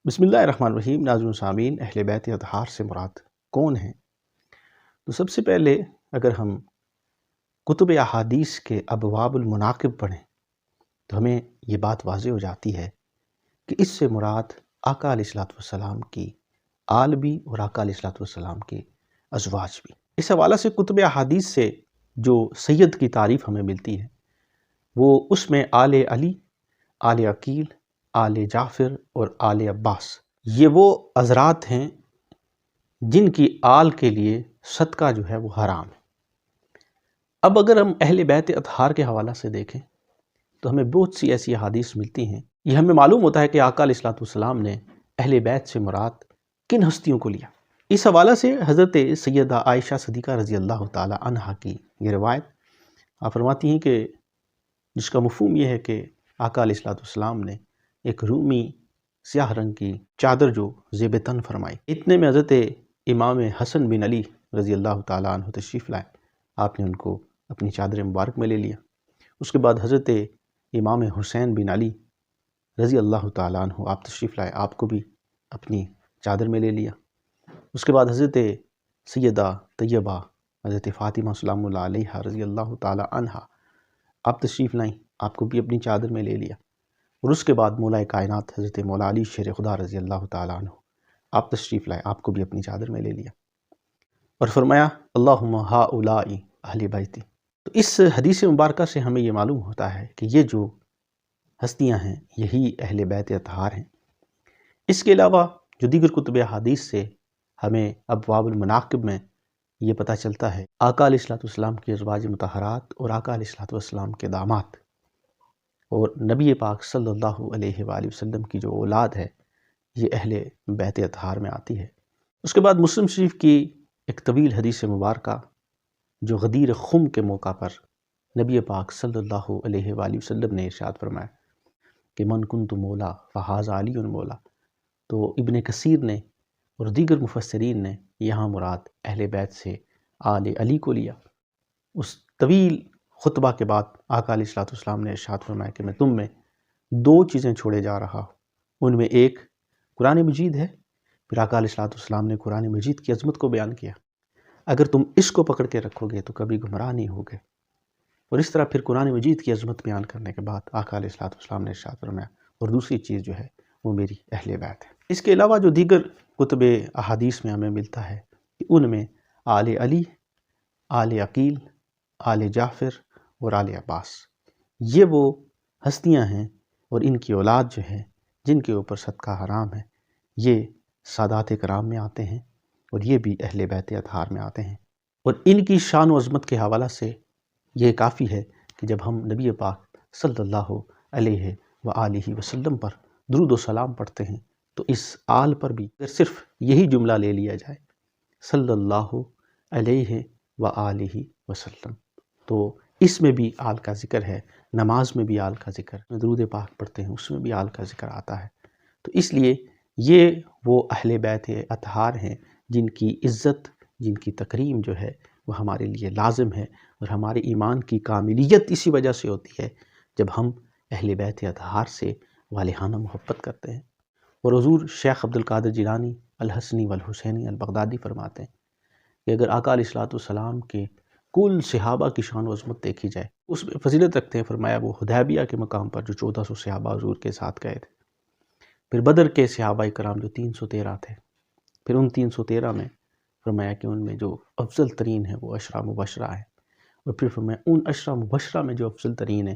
بسم اللہ الرحمن الرحیم۔ ناظرین سامعین، اہل بیت اطہار سے مراد کون ہیں؟ تو سب سے پہلے اگر ہم کتب احادیث کے ابواب المناقب پڑھیں تو ہمیں یہ بات واضح ہو جاتی ہے کہ اس سے مراد آقا علیہ الصلوۃ والسلام کی آل بھی اور آقا علیہ الصلوۃ والسلام کے ازواج بھی۔ اس حوالے سے کتب احادیث سے جو سید کی تعریف ہمیں ملتی ہے وہ اس میں آل علی، آل عقیل، آل جعفر اور آل عباس، یہ وہ حضرات ہیں جن کی آل کے لیے صدقہ جو ہے وہ حرام ہے۔ اب اگر ہم اہل بیت اطہار کے حوالہ سے دیکھیں تو ہمیں بہت سی ایسی احادیث ملتی ہیں، یہ ہمیں معلوم ہوتا ہے کہ آقا علیہ الصلوۃ والسلام نے اہل بیت سے مراد کن ہستیوں کو لیا۔ اس حوالہ سے حضرت سیدہ عائشہ صدیقہ رضی اللہ تعالی عنہا کی یہ روایت آپ فرماتی ہیں کہ جس کا مفہوم یہ ہے کہ آقا علیہ الصلوۃ والسلام نے ایک رومی سیاہ رنگ کی چادر جو زیب تن فرمائی، اتنے میں حضرت امام حسن بن علی رضی اللہ تعالیٰ عنہ تشریف لائے، آپ نے ان کو اپنی چادر مبارک میں لے لیا۔ اس کے بعد حضرت امام حسین بن علی رضی اللہ تعالیٰ عنہ آپ تشریف لائے، آپ کو بھی اپنی چادر میں لے لیا۔ اس کے بعد حضرت سیدہ طیبہ حضرت فاطمہ سلام اللہ علیہا رضی اللہ تعالیٰ عنہا آپ تشریف لائیں، آپ کو بھی اپنی چادر میں لے لیا۔ اور اس کے بعد مولا کائنات حضرت مولا علی شیر خدا رضی اللہ تعالیٰ عنہ آپ تشریف لائے، آپ کو بھی اپنی چادر میں لے لیا اور فرمایا اللہم ہؤلاء اہل بیتی۔ تو اس حدیث مبارکہ سے ہمیں یہ معلوم ہوتا ہے کہ یہ جو ہستیاں ہیں یہی اہل بیت اطہار ہیں۔ اس کے علاوہ جو دیگر کتب احادیث سے ہمیں ابواب المناقب میں یہ پتہ چلتا ہے، آقا علیہ الصلوۃ والسلام کی ازواج مطہرات اور آقا علیہ الصلوۃ والسلام کے داماد اور نبی پاک صلی اللہ علیہ وآلہ وسلم کی جو اولاد ہے یہ اہل بیت اطہار میں آتی ہے۔ اس کے بعد مسلم شریف کی ایک طویل حدیث مبارکہ جو غدیر خم کے موقع پر نبی پاک صلی اللہ علیہ وآلہ وسلم نے ارشاد فرمایا کہ من کنت مولا فہذا علی مولا، تو ابن کثیر نے اور دیگر مفسرین نے یہاں مراد اہل بیت سے آل علی کو لیا۔ اس طویل خطبہ کے بعد آقا علیہ الصلوۃ والسلام نے ارشاد فرمایا کہ میں تم میں دو چیزیں چھوڑے جا رہا ہوں، ان میں ایک قرآن مجید ہے۔ پھر آقا علیہ الصلوۃ والسلام نے قرآن مجید کی عظمت کو بیان کیا، اگر تم اس کو پکڑ کے رکھو گے تو کبھی گمراہ نہیں ہوگے۔ اور اس طرح پھر قرآن مجید کی عظمت بیان کرنے کے بعد آقا علیہ الصلوۃ والسلام نے ارشاد فرمایا اور دوسری چیز جو ہے وہ میری اہل بیت ہے۔ اس کے علاوہ جو دیگر کتب احادیث میں ہمیں ملتا ہے کہ ان میں آل علی، آل عقیل، آل جعفر اور آل عباس، یہ وہ ہستیاں ہیں اور ان کی اولاد جو ہے جن کے اوپر صدقہ حرام ہے، یہ سادات کرام میں آتے ہیں اور یہ بھی اہل بیت اطہار میں آتے ہیں۔ اور ان کی شان و عظمت کے حوالہ سے یہ کافی ہے کہ جب ہم نبی پاک صلی اللہ علیہ وآلہ وسلم پر درود و سلام پڑھتے ہیں تو اس آل پر بھی اگر صرف یہی جملہ لے لیا جائے صلی اللہ علیہ وآلہ وسلم، تو اس میں بھی آل کا ذکر ہے، نماز میں بھی آل کا ذکر، درود پاک پڑھتے ہیں اس میں بھی آل کا ذکر آتا ہے۔ تو اس لیے یہ وہ اہل بیت اطہار ہیں جن کی عزت، جن کی تکریم جو ہے وہ ہمارے لیے لازم ہے، اور ہمارے ایمان کی کاملیت اسی وجہ سے ہوتی ہے جب ہم اہل بیت اطہار سے والہانہ محبت کرتے ہیں۔ اور حضور شیخ عبد القادر جیلانی الحسنی والحسینی البغدادی فرماتے ہیں کہ اگر آقا علیہ الصلوۃ والسلام کے کل صحابہ کی شان و عظمت دیکھی جائے اس میں فضیلت رکھتے ہیں۔ فرمایا وہ حدیبیہ کے مقام پر جو 1400 صحابہ حضور کے ساتھ گئے تھے، پھر بدر کے صحابہ کرام جو 313 تھے، پھر ان 313 میں فرمایا کہ ان میں جو افضل ترین ہے وہ عشرہ مبشرہ ہیں، اور پھر فرمایا ان عشرہ مبشرہ میں جو افضل ترین ہیں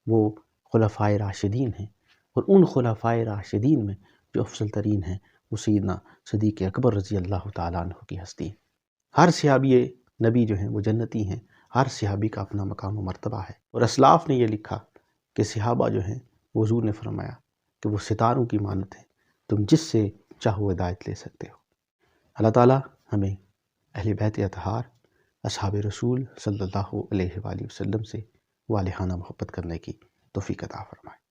وہ خلفائے راشدین ہیں، اور ان خلفائے راشدین میں جو افضل ترین ہیں وہ سیدنا صدیق اکبر رضی اللہ تعالیٰ عنہ کی ہستی ہے۔ ہر صحابی نبی جو ہیں وہ جنتی ہیں، ہر صحابی کا اپنا مقام و مرتبہ ہے، اور اسلاف نے یہ لکھا کہ صحابہ جو ہیں وہ حضور نے فرمایا کہ وہ ستاروں کی مانند ہیں، تم جس سے چاہو ہدایت لے سکتے ہو۔ اللہ تعالیٰ ہمیں اہل بیت اطہار، اصحاب رسول صلی اللہ علیہ وآلہ وسلم سے والہانہ محبت کرنے کی توفیق عطا فرمائے۔